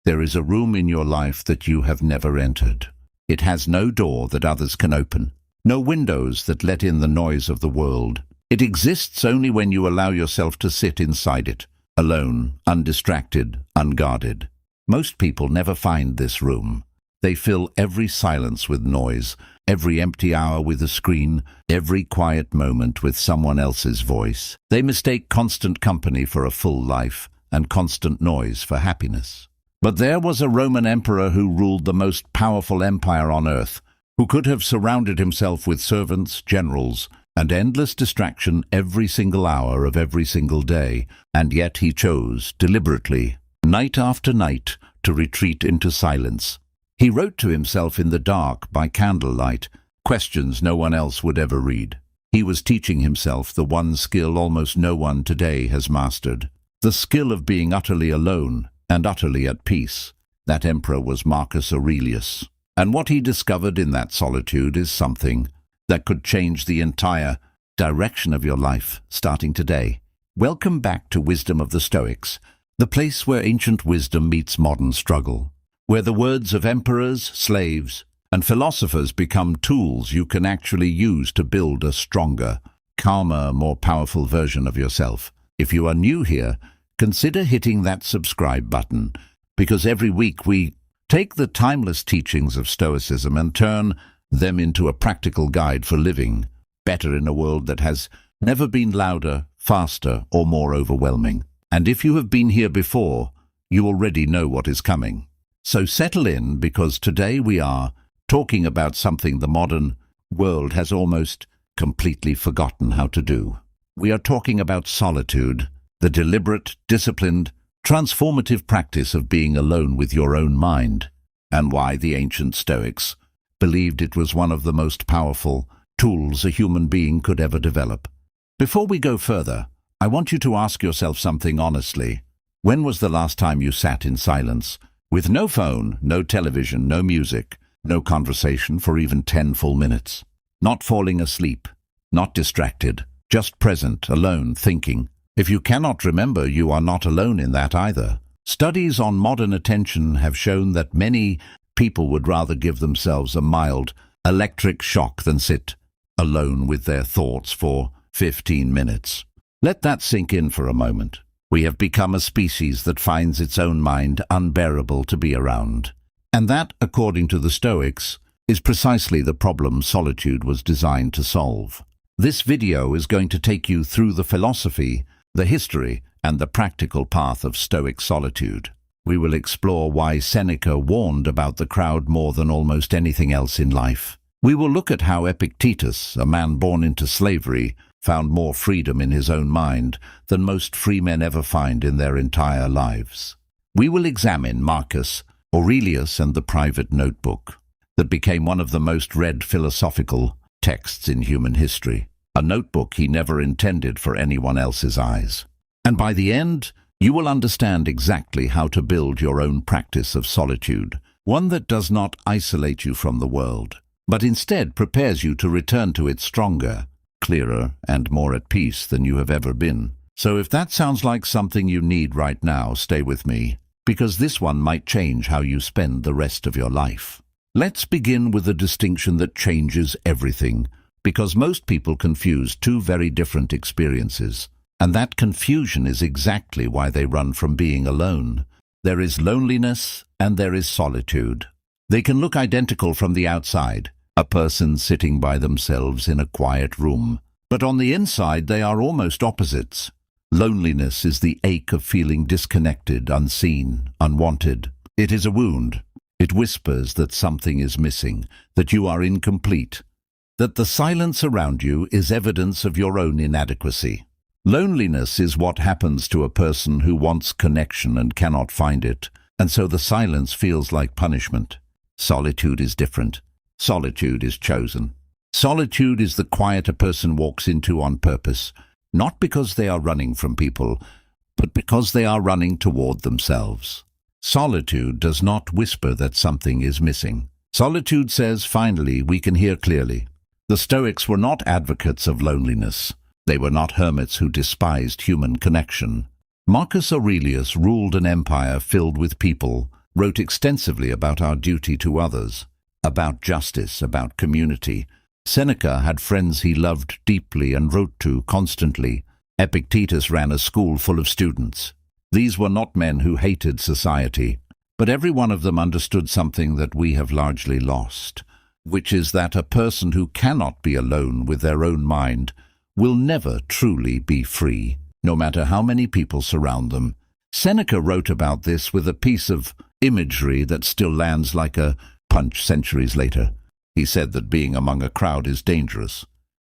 there is a room in your life that you have never entered. It has no door that others can open, no windows that let in the noise of the world. It exists only when you allow yourself to sit inside it, alone, undistracted, unguarded. Most people never find this room. They fill every silence with noise, every empty hour with a screen, every quiet moment with someone else's voice. They mistake constant company for a full life and constant noise for happiness. But there was a Roman emperor who ruled the most powerful empire on earth, who could have surrounded himself with servants, generals, and endless distraction every single hour of every single day, and yet he chose, deliberately, night after night, to retreat into silence. He wrote to himself in the dark by candlelight, questions no one else would ever read. He was teaching himself the one skill almost no one today has mastered, the skill of being utterly alone and utterly at peace. That emperor was Marcus Aurelius. And what he discovered in that solitude is something that could change the entire direction of your life starting today. Welcome back to Wisdom of the Stoics, the place where ancient wisdom meets modern struggle, where the words of emperors, slaves, and philosophers become tools you can actually use to build a stronger, calmer, more powerful version of yourself. If you are new here, consider hitting that subscribe button, because every week we take the timeless teachings of Stoicism and turn them into a practical guide for living better in a world that has never been louder, faster, or more overwhelming. And if you have been here before, you already know what is coming. So settle in, because today we are talking about something the modern world has almost completely forgotten how to do. We are talking about solitude, the deliberate, disciplined, transformative practice of being alone with your own mind, and why the ancient Stoics believed it was one of the most powerful tools a human being could ever develop. Before we go further, I want you to ask yourself something honestly. When was the last time you sat in silence, with no phone, no television, no music, no conversation for even 10 full minutes? Not falling asleep, not distracted, just present, alone, thinking. If you cannot remember, you are not alone in that either. Studies on modern attention have shown that many people would rather give themselves a mild electric shock than sit alone with their thoughts for 15 minutes. Let that sink in for a moment. We have become a species that finds its own mind unbearable to be around. And that, according to the Stoics, is precisely the problem solitude was designed to solve. This video is going to take you through the philosophy, the history, and the practical path of Stoic solitude. We will explore why Seneca warned about the crowd more than almost anything else in life. We will look at how Epictetus, a man born into slavery, found more freedom in his own mind than most free men ever find in their entire lives. We will examine Marcus Aurelius and the private notebook that became one of the most read philosophical texts in human history, a notebook he never intended for anyone else's eyes. And by the end, you will understand exactly how to build your own practice of solitude, one that does not isolate you from the world, but instead prepares you to return to it stronger, clearer, and more at peace than you have ever been. So if that sounds like something you need right now, stay with me, because this one might change how you spend the rest of your life. Let's begin with a distinction that changes everything, because most people confuse two very different experiences. And that confusion is exactly why they run from being alone. There is loneliness and there is solitude. They can look identical from the outside, a person sitting by themselves in a quiet room. But on the inside they are almost opposites. Loneliness is the ache of feeling disconnected, unseen, unwanted. It is a wound. It whispers that something is missing, that you are incomplete, that the silence around you is evidence of your own inadequacy. Loneliness is what happens to a person who wants connection and cannot find it, and so the silence feels like punishment. Solitude is different. Solitude is chosen. Solitude is the quiet a person walks into on purpose, not because they are running from people, but because they are running toward themselves. Solitude does not whisper that something is missing. Solitude says, finally, we can hear clearly. The Stoics were not advocates of loneliness. They were not hermits who despised human connection. Marcus Aurelius ruled an empire filled with people wrote extensively about our duty to others, about justice, about community. Seneca had friends he loved deeply and wrote to constantly. Epictetus ran a school full of students. These were not men who hated society, but every one of them understood something that we have largely lost, which is that a person who cannot be alone with their own mind will never truly be free, no matter how many people surround them. Seneca wrote about this with a piece of imagery that still lands like a punch centuries later. He said that being among a crowd is dangerous,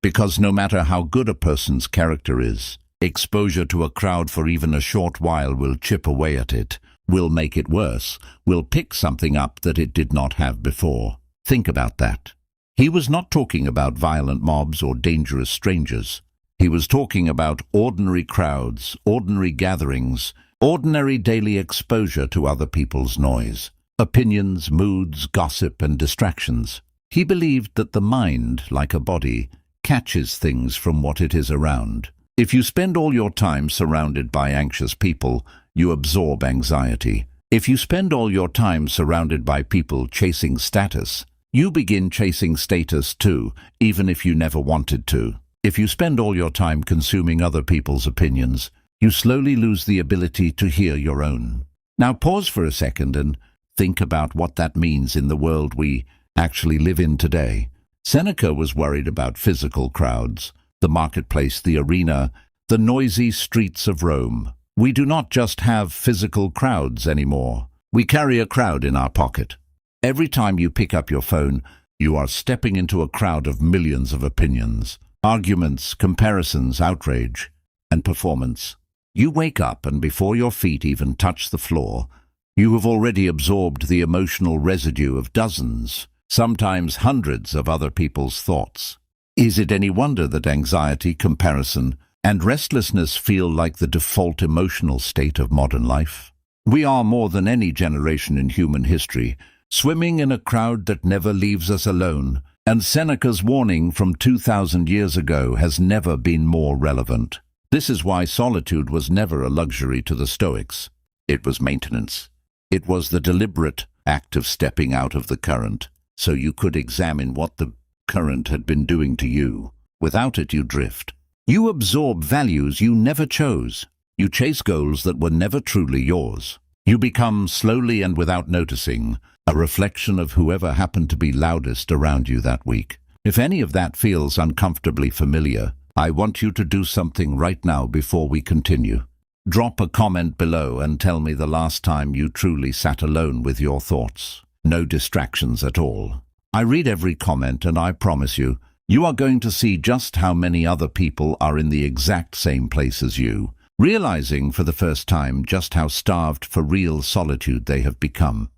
because no matter how good a person's character is, exposure to a crowd for even a short while will chip away at it, will make it worse, will pick something up that it did not have before. Think about that. He was not talking about violent mobs or dangerous strangers. He was talking about ordinary crowds, ordinary gatherings, ordinary daily exposure to other people's noise, opinions, moods, gossip, and distractions. He believed that the mind, like a body, catches things from what it is around. If you spend all your time surrounded by anxious people, you absorb anxiety. If you spend all your time surrounded by people chasing status, you begin chasing status too, even if you never wanted to. If you spend all your time consuming other people's opinions, you slowly lose the ability to hear your own. Now pause for a second and think about what that means in the world we actually live in today. Seneca was worried about physical crowds, the marketplace, the arena, the noisy streets of Rome. We do not just have physical crowds anymore. We carry a crowd in our pocket. Every time you pick up your phone, you are stepping into a crowd of millions of opinions, arguments, comparisons, outrage, and performance. You wake up and before your feet even touch the floor, you have already absorbed the emotional residue of dozens, sometimes hundreds of other people's thoughts. Is it any wonder that anxiety, comparison, and restlessness feel like the default emotional state of modern life? We are more than any generation in human history, swimming in a crowd that never leaves us alone, and Seneca's warning from 2,000 years ago has never been more relevant. This is why solitude was never a luxury to the Stoics. It was maintenance. It was the deliberate act of stepping out of the current, so you could examine what the current had been doing to you. Without it, you drift. You absorb values you never chose. You chase goals that were never truly yours. You become, slowly and without noticing, a reflection of whoever happened to be loudest around you that week. If any of that feels uncomfortably familiar, I want you to do something right now before we continue. Drop a comment below and tell me the last time you truly sat alone with your thoughts. No distractions at all. I read every comment and I promise you, you are going to see just how many other people are in the exact same place as you, realizing for the first time just how starved for real solitude they have become.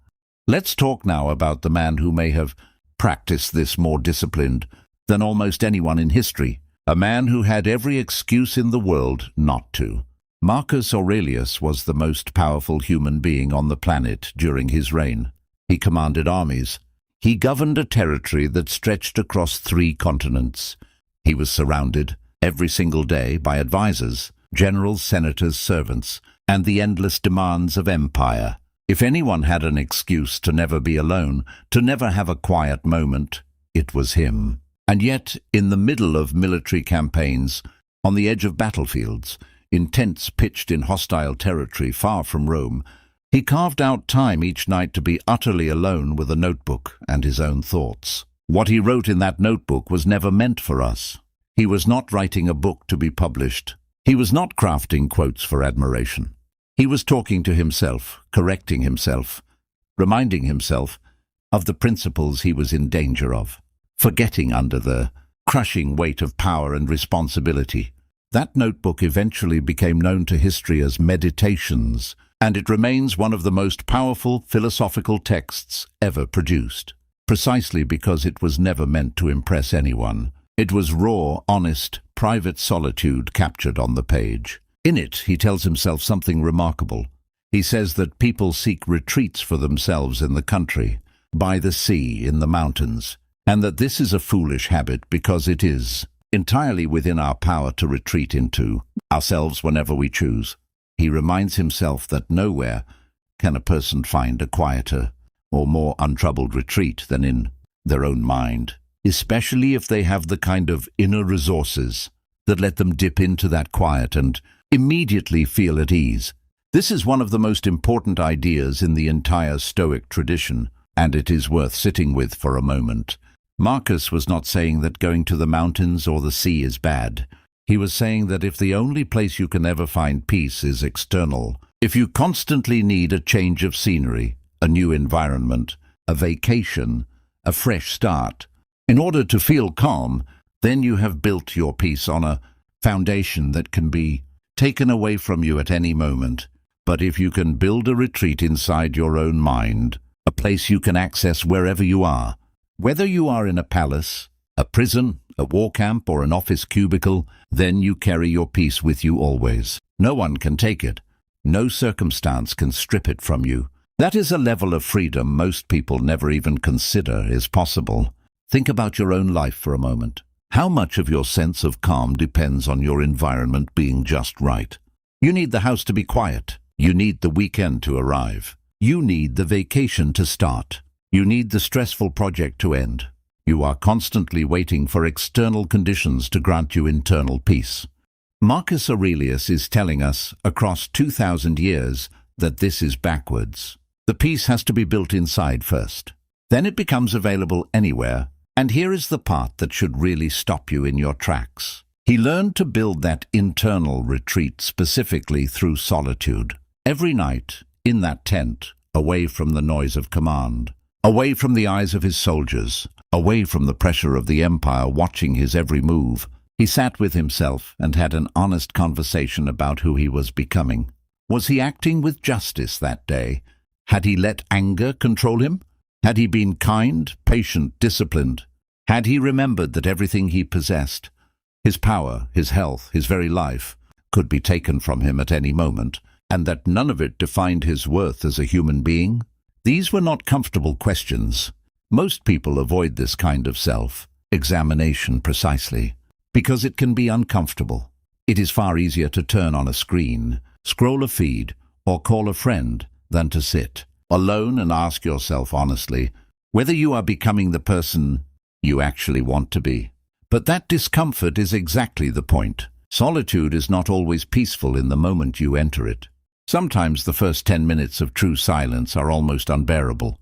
Let's talk now about the man who may have practiced this more disciplined than almost anyone in history, a man who had every excuse in the world not to. Marcus Aurelius was the most powerful human being on the planet during his reign. He commanded armies. He governed a territory that stretched across 3 continents. He was surrounded, every single day, by advisors, generals, senators, servants, and the endless demands of empire. If anyone had an excuse to never be alone, to never have a quiet moment, it was him. And yet, in the middle of military campaigns, on the edge of battlefields, in tents pitched in hostile territory far from Rome, he carved out time each night to be utterly alone with a notebook and his own thoughts. What he wrote in that notebook was never meant for us. He was not writing a book to be published. He was not crafting quotes for admiration. He was talking to himself, correcting himself, reminding himself of the principles he was in danger of, forgetting under the crushing weight of power and responsibility. That notebook eventually became known to history as Meditations, and it remains one of the most powerful philosophical texts ever produced, precisely because it was never meant to impress anyone. It was raw, honest, private solitude captured on the page. In it, he tells himself something remarkable. He says that people seek retreats for themselves in the country, by the sea, in the mountains, and that this is a foolish habit because it is entirely within our power to retreat into ourselves whenever we choose. He reminds himself that nowhere can a person find a quieter or more untroubled retreat than in their own mind, especially if they have the kind of inner resources that let them dip into that quiet and immediately feel at ease. This is one of the most important ideas in the entire Stoic tradition, and it is worth sitting with for a moment. Marcus was not saying that going to the mountains or the sea is bad. He was saying that if the only place you can ever find peace is external, if you constantly need a change of scenery, a new environment, a vacation, a fresh start, in order to feel calm, then you have built your peace on a foundation that can be taken away from you at any moment. But if you can build a retreat inside your own mind, a place you can access wherever you are, whether you are in a palace, a prison, a war camp, or an office cubicle, then you carry your peace with you always. No one can take it. No circumstance can strip it from you. That is a level of freedom most people never even consider is possible. Think about your own life for a moment. How much of your sense of calm depends on your environment being just right? You need the house to be quiet. You need the weekend to arrive. You need the vacation to start. You need the stressful project to end. You are constantly waiting for external conditions to grant you internal peace. Marcus Aurelius is telling us, across 2,000 years, that this is backwards. The peace has to be built inside first. Then it becomes available anywhere, and here is the part that should really stop you in your tracks. He learned to build that internal retreat specifically through solitude. Every night, in that tent, away from the noise of command, away from the eyes of his soldiers, away from the pressure of the empire watching his every move, he sat with himself and had an honest conversation about who he was becoming. Was he acting with justice that day? Had he let anger control him? Had he been kind, patient, disciplined? Had he remembered that everything he possessed, his power, his health, his very life, could be taken from him at any moment, and that none of it defined his worth as a human being? These were not comfortable questions. Most people avoid this kind of self-examination precisely because it can be uncomfortable. It is far easier to turn on a screen, scroll a feed, or call a friend than to sit alone and ask yourself honestly whether you are becoming the person you actually want to be. But that discomfort is exactly the point. Solitude is not always peaceful in the moment you enter it. Sometimes the first 10 minutes of true silence are almost unbearable,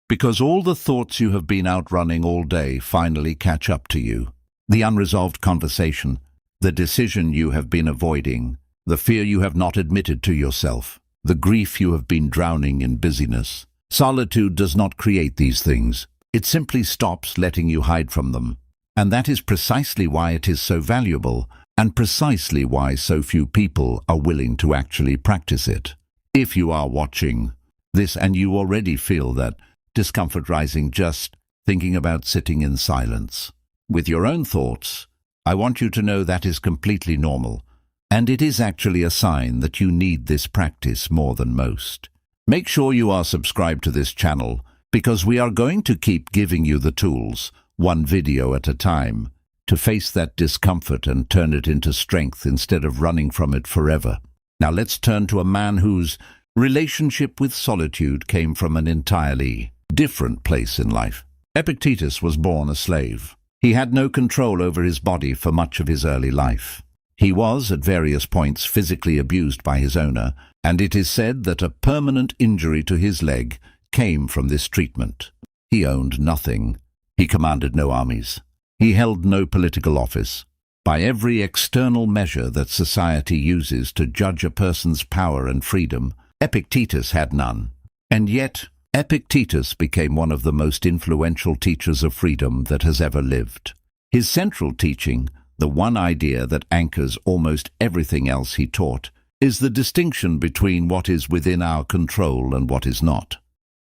because all the thoughts you have been outrunning all day finally catch up to you. The unresolved conversation, the decision you have been avoiding, the fear you have not admitted to yourself, the grief you have been drowning in busyness. Solitude does not create these things. It simply stops letting you hide from them. And that is precisely why it is so valuable, and precisely why so few people are willing to actually practice it. If you are watching this and you already feel that discomfort rising just thinking about sitting in silence with your own thoughts, I want you to know that is completely normal, and it is actually a sign that you need this practice more than most. Make sure you are subscribed to this channel, because we are going to keep giving you the tools, one video at a time, to face that discomfort and turn it into strength instead of running from it forever. Now let's turn to a man whose relationship with solitude came from an entirely different place in life. Epictetus was born a slave. He had no control over his body for much of his early life. He was, at various points, physically abused by his owner, and it is said that a permanent injury to his leg came from this treatment. He owned nothing. He commanded no armies. He held no political office. By every external measure that society uses to judge a person's power and freedom, Epictetus had none. And yet, Epictetus became one of the most influential teachers of freedom that has ever lived. His central teaching, the one idea that anchors almost everything else he taught, is the distinction between what is within our control and what is not.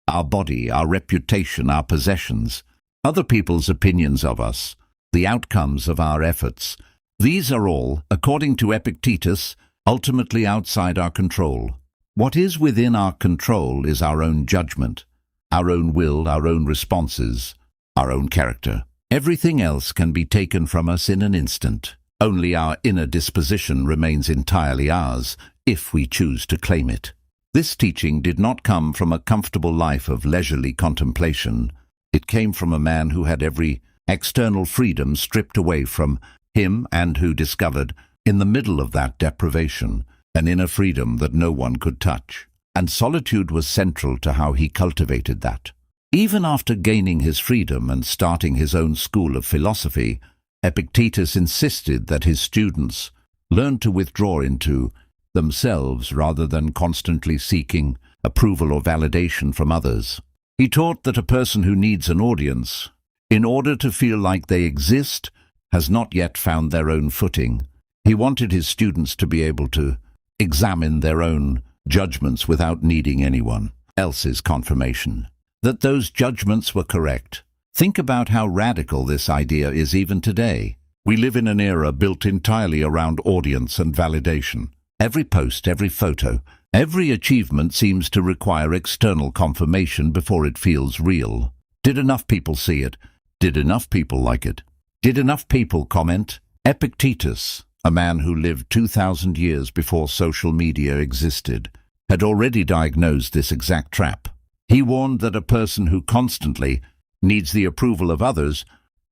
Our body, our reputation, our possessions, other people's opinions of us, the outcomes of our efforts, these are all, according to Epictetus, ultimately outside our control. What is within our control is our own judgment, our own will, our own responses, our own character. Everything else can be taken from us in an instant. Only our inner disposition remains entirely ours, if we choose to claim it. This teaching did not come from a comfortable life of leisurely contemplation. It came from a man who had every external freedom stripped away from him and who discovered, in the middle of that deprivation, an inner freedom that no one could touch. And solitude was central to how he cultivated that. Even after gaining his freedom and starting his own school of philosophy, Epictetus insisted that his students learn to withdraw into themselves rather than constantly seeking approval or validation from others. He taught that a person who needs an audience, in order to feel like they exist, has not yet found their own footing. He wanted his students to be able to examine their own judgments without needing anyone else's confirmation that those judgments were correct. Think about how radical this idea is even today. We live in an era built entirely around audience and validation. Every post, every photo, every achievement seems to require external confirmation before it feels real. Did enough people see it? Did enough people like it? Did enough people comment? Epictetus, a man who lived 2,000 years before social media existed, had already diagnosed this exact trap. He warned that a person who constantly needs the approval of others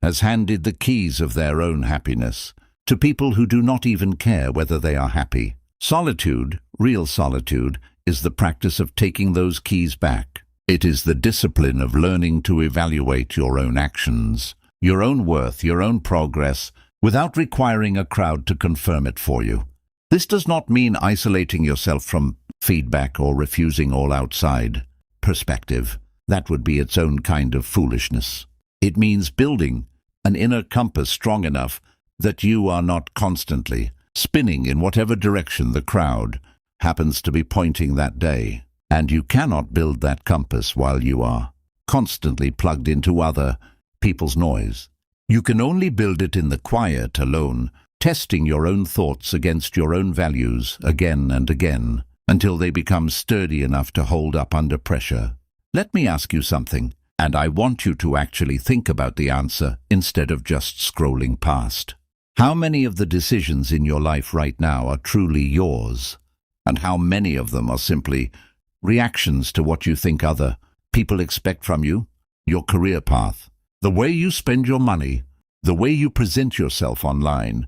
has handed the keys of their own happiness to people who do not even care whether they are happy. Solitude, real solitude, is the practice of taking those keys back. It is the discipline of learning to evaluate your own actions, your own worth, your own progress, without requiring a crowd to confirm it for you. This does not mean isolating yourself from feedback or refusing all outside perspective. That would be its own kind of foolishness. It means building an inner compass strong enough that you are not constantly spinning in whatever direction the crowd happens to be pointing that day. And you cannot build that compass while you are constantly plugged into other people's noise. You can only build it in the quiet alone, testing your own thoughts against your own values again and again, until they become sturdy enough to hold up under pressure. Let me ask you something, and I want you to actually think about the answer instead of just scrolling past. How many of the decisions in your life right now are truly yours? And how many of them are simply reactions to what you think other people expect from you? Your career path, the way you spend your money, the way you present yourself online,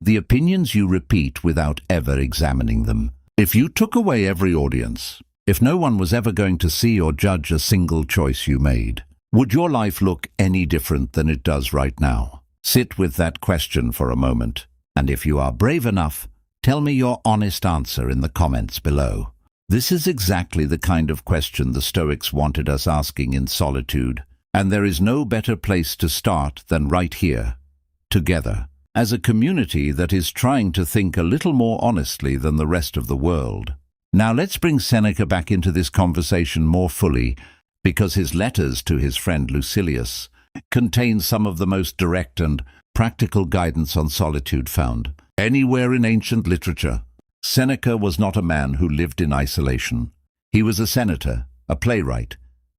the opinions you repeat without ever examining them. If you took away every audience, if no one was ever going to see or judge a single choice you made, would your life look any different than it does right now? Sit with that question for a moment, and if you are brave enough, tell me your honest answer in the comments below. This is exactly the kind of question the Stoics wanted us asking in solitude, and there is no better place to start than right here, together, as a community that is trying to think a little more honestly than the rest of the world. Now let's bring Seneca back into this conversation more fully, because his letters to his friend Lucilius contain some of the most direct and practical guidance on solitude found anywhere in ancient literature. Seneca was not a man who lived in isolation. He was a senator, a playwright,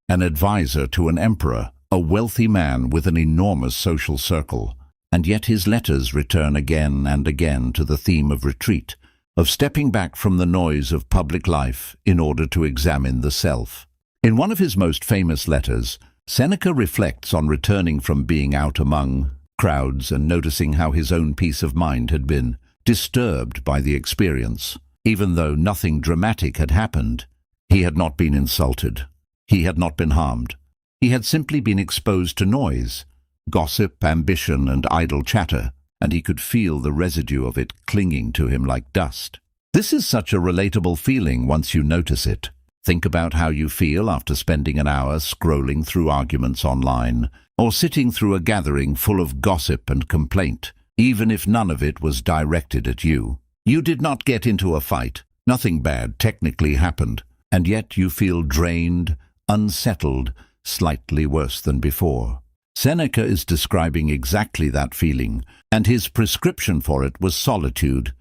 an advisor to an emperor, a wealthy man with an enormous social circle. And yet his letters return again and again to the theme of retreat, of stepping back from the noise of public life in order to examine the self. In one of his most famous letters, Seneca reflects on returning from being out among crowds and noticing how his own peace of mind had been disturbed by the experience. Even though nothing dramatic had happened, he had not been insulted. He had not been harmed. He had simply been exposed to noise, gossip, ambition, and idle chatter, and he could feel the residue of it clinging to him like dust. This is such a relatable feeling once you notice it. Think about how you feel after spending an hour scrolling through arguments online, or sitting through a gathering full of gossip and complaint, even if none of it was directed at you. You did not get into a fight. Nothing bad technically happened, and yet you feel drained, unsettled, slightly worse than before. Seneca is describing exactly that feeling, and his prescription for it was solitude,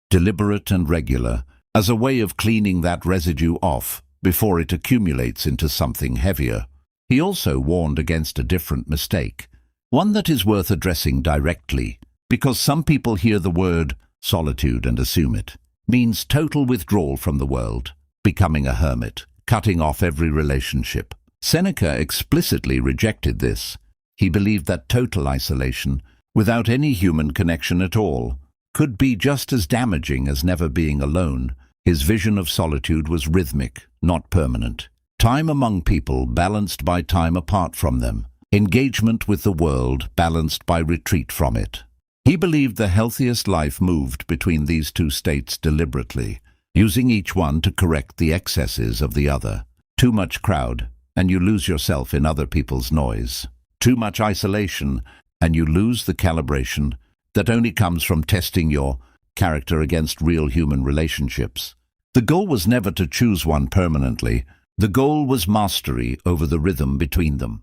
deliberate and regular, as a way of cleaning that residue off before it accumulates into something heavier. He also warned against a different mistake, one that is worth addressing directly, because some people hear the word solitude and assume it means total withdrawal from the world. becoming a hermit, cutting off every relationship. Seneca explicitly rejected this. He believed that total isolation, without any human connection at all, could be just as damaging as never being alone. His vision of solitude was rhythmic, not permanent. Time among people balanced by time apart from them. Engagement with the world balanced by retreat from it. He believed the healthiest life moved between these two states deliberately, using each one to correct the excesses of the other. Too much crowd, and you lose yourself in other people's noise. Too much isolation, and you lose the calibration that only comes from testing your character against real human relationships. The goal was never to choose one permanently. The goal was mastery over the rhythm between them.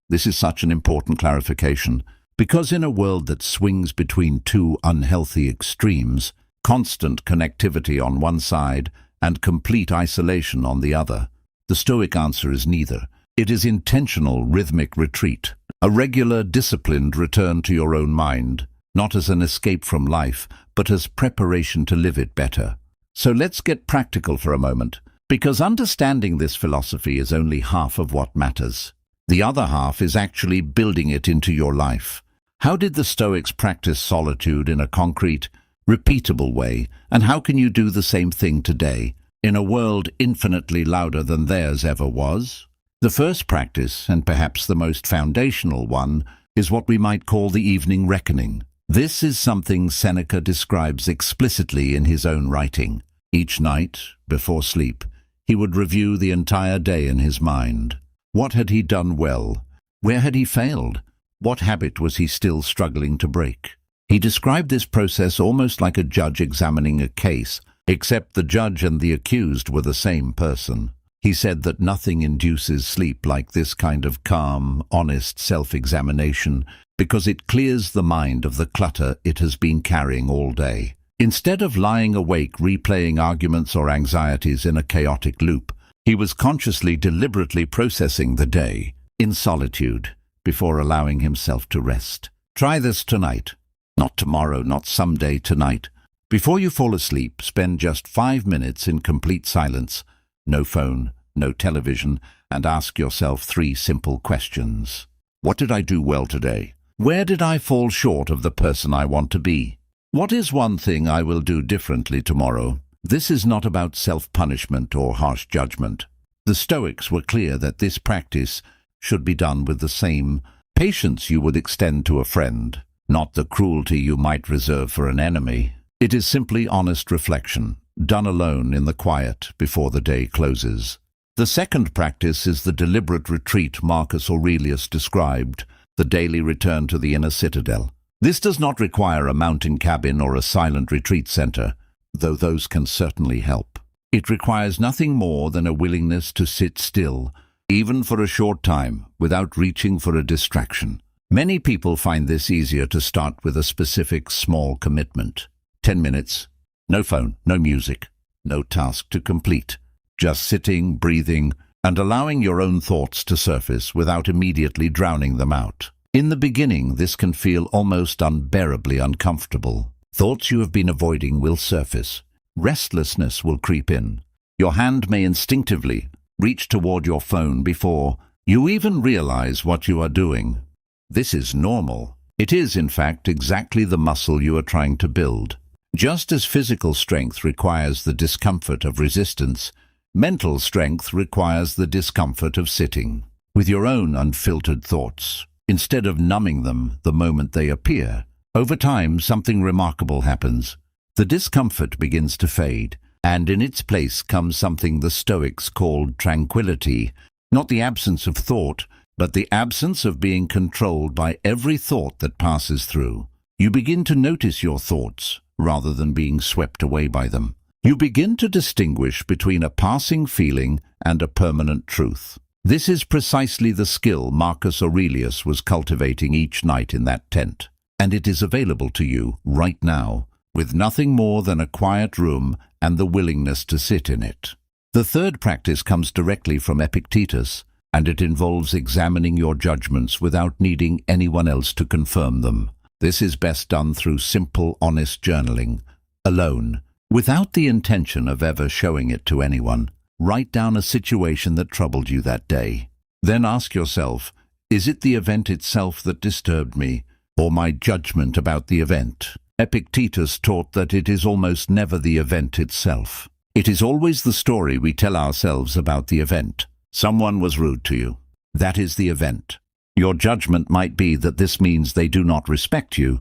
This is such an important clarification, because in a world that swings between two unhealthy extremes, constant connectivity on one side and complete isolation on the other, the Stoic answer is neither. It is intentional rhythmic retreat, a regular disciplined return to your own mind, not as an escape from life, but as preparation to live it better. So let's get practical for a moment, because understanding this philosophy is only half of what matters. The other half is actually building it into your life. How did the Stoics practice solitude in a concrete, repeatable way, and how can you do the same thing today, in a world infinitely louder than theirs ever was? The first practice, and perhaps the most foundational one, is what we might call the evening reckoning. This is something Seneca describes explicitly in his own writing. Each night, before sleep, he would review the entire day in his mind. What had he done well? Where had he failed? What habit was he still struggling to break? He described this process almost like a judge examining a case, except the judge and the accused were the same person. He said that nothing induces sleep like this kind of calm, honest self-examination, because it clears the mind of the clutter it has been carrying all day. Instead of lying awake replaying arguments or anxieties in a chaotic loop, he was consciously, deliberately processing the day, in solitude, before allowing himself to rest. Try this tonight. Not tomorrow, not someday, tonight. Before you fall asleep, spend just 5 minutes in complete silence. No phone, no television, and ask yourself 3 simple questions. What did I do well today? Where did I fall short of the person I want to be? What is one thing I will do differently tomorrow? This is not about self-punishment or harsh judgment. The Stoics were clear that this practice should be done with the same patience you would extend to a friend, not the cruelty you might reserve for an enemy. It is simply honest reflection, done alone in the quiet before the day closes. The second practice is the deliberate retreat Marcus Aurelius described, the daily return to the inner citadel. This does not require a mountain cabin or a silent retreat center, though those can certainly help. It requires nothing more than a willingness to sit still, even for a short time, without reaching for a distraction. Many people find this easier to start with a specific small commitment. 10 minutes, no phone, no music, no task to complete. Just sitting, breathing, and allowing your own thoughts to surface without immediately drowning them out. In the beginning, this can feel almost unbearably uncomfortable. Thoughts you have been avoiding will surface. Restlessness will creep in. Your hand may instinctively reach toward your phone before you even realize what you are doing. This is normal. It is, in fact, exactly the muscle you are trying to build. Just as physical strength requires the discomfort of resistance, mental strength requires the discomfort of sitting with your own unfiltered thoughts, instead of numbing them the moment they appear. Over time, something remarkable happens. The discomfort begins to fade, and in its place comes something the Stoics called tranquility, not the absence of thought, but the absence of being controlled by every thought that passes through. You begin to notice your thoughts, rather than being swept away by them. You begin to distinguish between a passing feeling and a permanent truth. This is precisely the skill Marcus Aurelius was cultivating each night in that tent, and it is available to you right now, with nothing more than a quiet room and the willingness to sit in it. The third practice comes directly from Epictetus, and it involves examining your judgments without needing anyone else to confirm them. This is best done through simple, honest journaling, alone, without the intention of ever showing it to anyone. Write down a situation that troubled you that day. Then ask yourself, is it the event itself that disturbed me, or my judgment about the event? Epictetus taught that it is almost never the event itself. It is always the story we tell ourselves about the event. Someone was rude to you. That is the event. Your judgment might be that this means they do not respect you,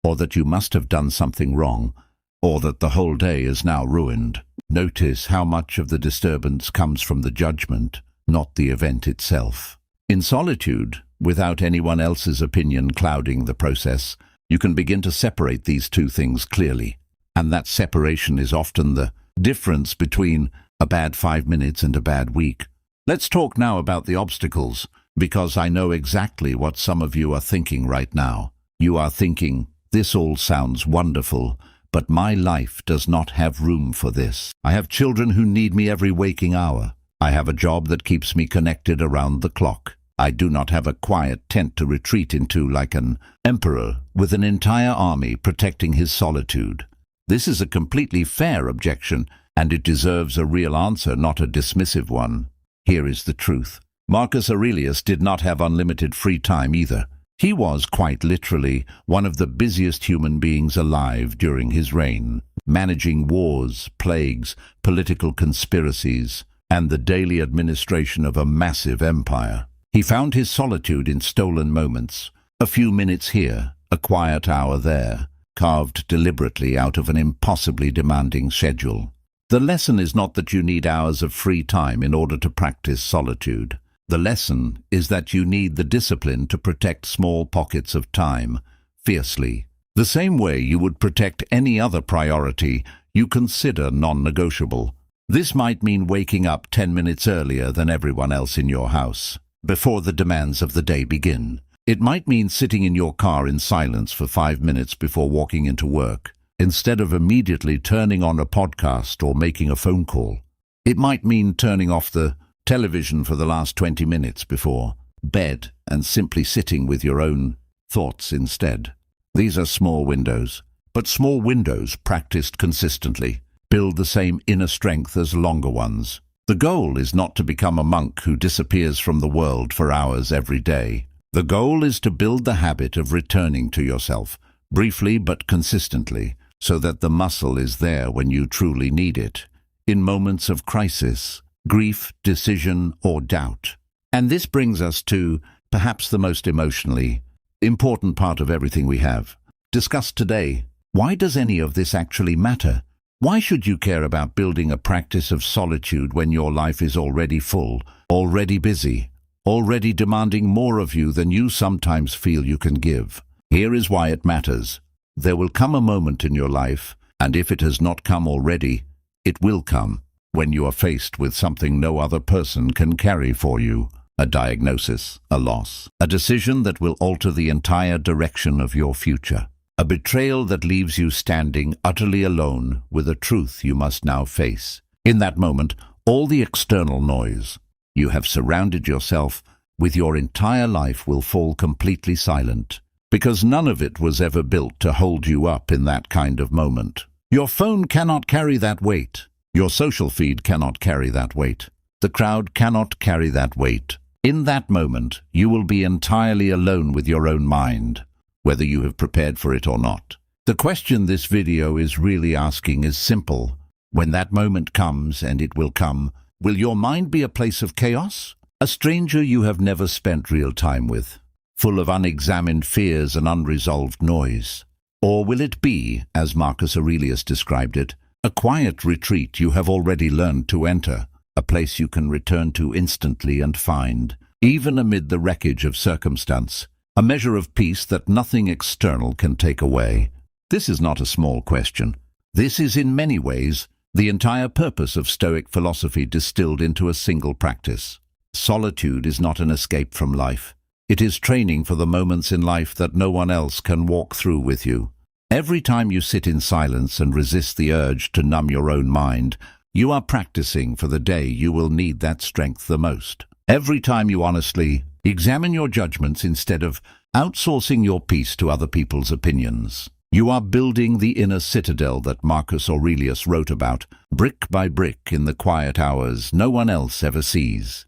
or that you must have done something wrong, or that the whole day is now ruined. Notice how much of the disturbance comes from the judgment, not the event itself. In solitude, without anyone else's opinion clouding the process, you can begin to separate these two things clearly. And that separation is often the difference between a bad 5 minutes and a bad week. Let's talk now about the obstacles, because I know exactly what some of you are thinking right now. You are thinking, this all sounds wonderful, but my life does not have room for this. I have children who need me every waking hour. I have a job that keeps me connected around the clock. I do not have a quiet tent to retreat into like an emperor with an entire army protecting his solitude. This is a completely fair objection, and it deserves a real answer, not a dismissive one. Here is the truth. Marcus Aurelius did not have unlimited free time either. He was, quite literally, one of the busiest human beings alive during his reign, managing wars, plagues, political conspiracies, and the daily administration of a massive empire. He found his solitude in stolen moments, a few minutes here, a quiet hour there, carved deliberately out of an impossibly demanding schedule. The lesson is not that you need hours of free time in order to practice solitude. The lesson is that you need the discipline to protect small pockets of time, fiercely, the same way you would protect any other priority you consider non-negotiable. This might mean waking up 10 minutes earlier than everyone else in your house, before the demands of the day begin. It might mean sitting in your car in silence for 5 minutes before walking into work, instead of immediately turning on a podcast or making a phone call. It might mean turning off the television for the last 20 minutes before bed and simply sitting with your own thoughts instead. These are small windows, but small windows practiced consistently build the same inner strength as longer ones. The goal is not to become a monk who disappears from the world for hours every day. The goal is to build the habit of returning to yourself, briefly but consistently, so that the muscle is there when you truly need it, in moments of crisis, grief, decision, or doubt. And this brings us to perhaps the most emotionally important part of everything we have discussed today. Why does any of this actually matter? Why should you care about building a practice of solitude when your life is already full, already busy, already demanding more of you than you sometimes feel you can give? Here is why it matters. There will come a moment in your life, and if it has not come already, it will come, when you are faced with something no other person can carry for you. A diagnosis, a loss, a decision that will alter the entire direction of your future. A betrayal that leaves you standing utterly alone with a truth you must now face. In that moment, all the external noise you have surrounded yourself with your entire life will fall completely silent, because none of it was ever built to hold you up in that kind of moment. Your phone cannot carry that weight. Your social feed cannot carry that weight. The crowd cannot carry that weight. In that moment, you will be entirely alone with your own mind, whether you have prepared for it or not. The question this video is really asking is simple. When that moment comes, and it will come, will your mind be a place of chaos? A stranger you have never spent real time with, full of unexamined fears and unresolved noise? Or will it be, as Marcus Aurelius described it, a quiet retreat you have already learned to enter, a place you can return to instantly and find, even amid the wreckage of circumstance, a measure of peace that nothing external can take away? This is not a small question. This is in many ways the entire purpose of Stoic philosophy distilled into a single practice. Solitude is not an escape from life. It is training for the moments in life that no one else can walk through with you. Every time you sit in silence and resist the urge to numb your own mind, you are practicing for the day you will need that strength the most. Every time you honestly examine your judgments instead of outsourcing your peace to other people's opinions. You are building the inner citadel that Marcus Aurelius wrote about, brick by brick in the quiet hours no one else ever sees.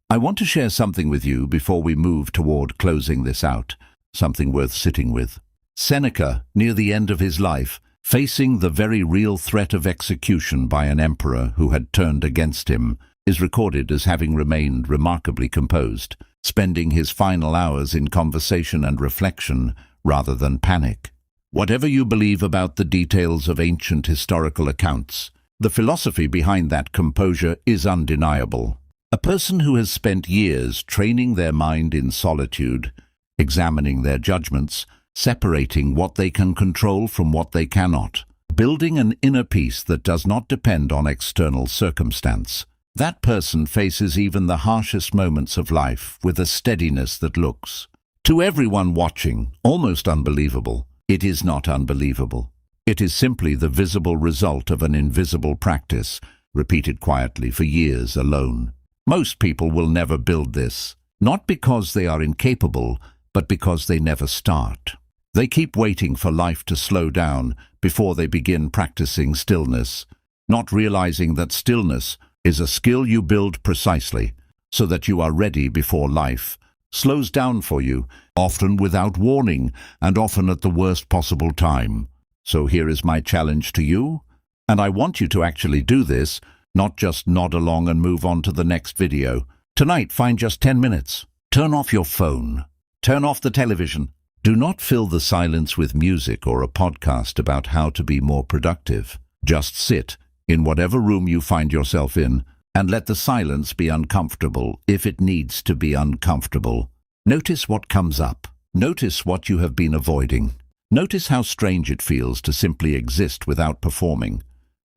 I want to share something with you before we move toward closing this out, something worth sitting with. Seneca, near the end of his life, facing the very real threat of execution by an emperor who had turned against him, is recorded as having remained remarkably composed, spending his final hours in conversation and reflection rather than panic. Whatever you believe about the details of ancient historical accounts, the philosophy behind that composure is undeniable. A person who has spent years training their mind in solitude, examining their judgments, separating what they can control from what they cannot, building an inner peace that does not depend on external circumstance. That person faces even the harshest moments of life with a steadiness that looks, to everyone watching, almost unbelievable. It is not unbelievable. It is simply the visible result of an invisible practice, repeated quietly for years alone. Most people will never build this, not because they are incapable, but because they never start. They keep waiting for life to slow down before they begin practicing stillness, not realizing that stillness is a skill you build precisely so that you are ready before life slows down for you, often without warning and often at the worst possible time. So here is my challenge to you, and I want you to actually do this, not just nod along and move on to the next video. Tonight, find just 10 minutes. Turn off your phone. Turn off the television. Do not fill the silence with music or a podcast about how to be more productive. Just sit in whatever room you find yourself in, and let the silence be uncomfortable if it needs to be uncomfortable. Notice what comes up. Notice what you have been avoiding. Notice how strange it feels to simply exist without performing,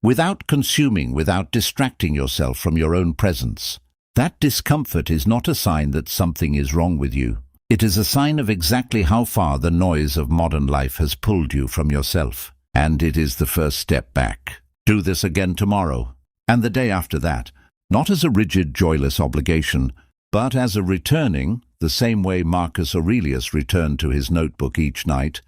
without consuming, without distracting yourself from your own presence. That discomfort is not a sign that something is wrong with you. It is a sign of exactly how far the noise of modern life has pulled you from yourself. And it is the first step back. Do this again tomorrow, and the day after that, not as a rigid, joyless obligation, but as a returning, the same way Marcus Aurelius returned to his notebook each night,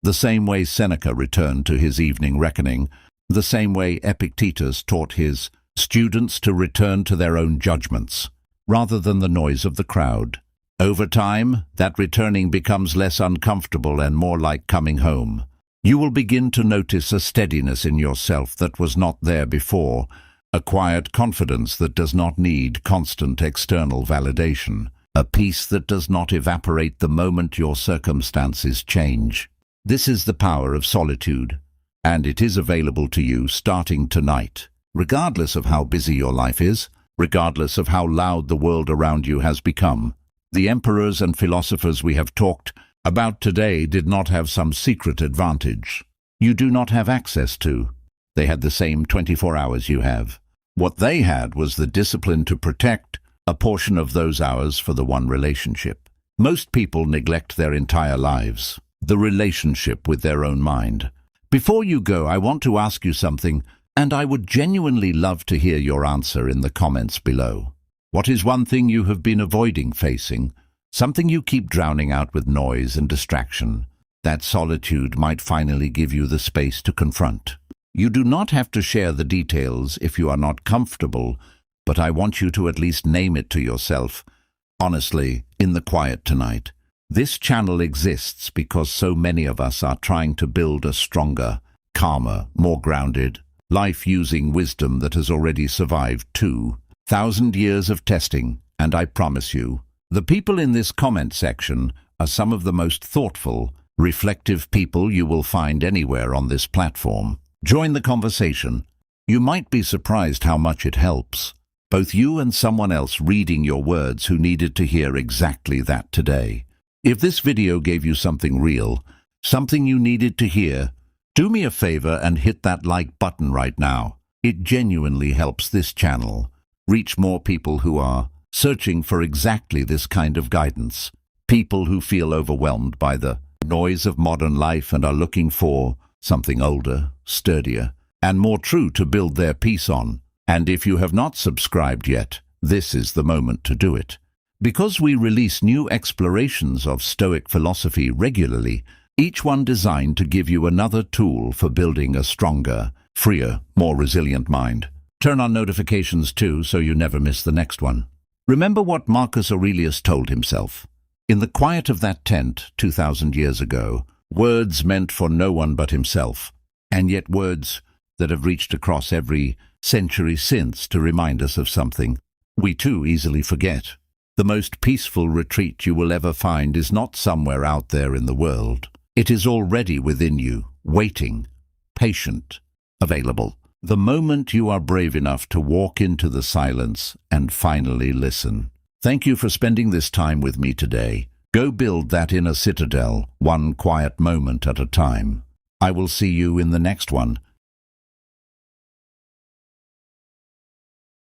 the same way Seneca returned to his evening reckoning, the same way Epictetus taught his students to return to their own judgments, rather than the noise of the crowd. Over time, that returning becomes less uncomfortable and more like coming home. You will begin to notice a steadiness in yourself that was not there before, a quiet confidence that does not need constant external validation, a peace that does not evaporate the moment your circumstances change. This is the power of solitude, and it is available to you starting tonight. Regardless of how busy your life is, regardless of how loud the world around you has become, the emperors and philosophers we have talked about today did not have some secret advantage you do not have access to. They had the same 24 hours you have. What they had was the discipline to protect a portion of those hours for the one relationship. Most people neglect their entire lives, the relationship with their own mind. Before you go, I want to ask you something, and I would genuinely love to hear your answer in the comments below. What is one thing you have been avoiding facing? Something you keep drowning out with noise and distraction, that solitude might finally give you the space to confront. You do not have to share the details if you are not comfortable, but I want you to at least name it to yourself, honestly, in the quiet tonight. This channel exists because so many of us are trying to build a stronger, calmer, more grounded life using wisdom that has already survived 2,000 years of testing, and I promise you, the people in this comment section are some of the most thoughtful, reflective people you will find anywhere on this platform. Join the conversation. You might be surprised how much it helps, both you and someone else reading your words who needed to hear exactly that today. If this video gave you something real, something you needed to hear, do me a favor and hit that like button right now. It genuinely helps this channel reach more people who are searching for exactly this kind of guidance. People who feel overwhelmed by the noise of modern life and are looking for something older, sturdier, and more true to build their peace on. And if you have not subscribed yet, this is the moment to do it. Because we release new explorations of Stoic philosophy regularly, each one designed to give you another tool for building a stronger, freer, more resilient mind. Turn on notifications too, so you never miss the next one. Remember what Marcus Aurelius told himself. In the quiet of that tent 2,000 years ago, words meant for no one but himself, and yet words that have reached across every century since to remind us of something we too easily forget. The most peaceful retreat you will ever find is not somewhere out there in the world. It is already within you, waiting, patient, available. The moment you are brave enough to walk into the silence and finally listen. Thank you for spending this time with me today. Go build that inner citadel, one quiet moment at a time. I will see you in the next one.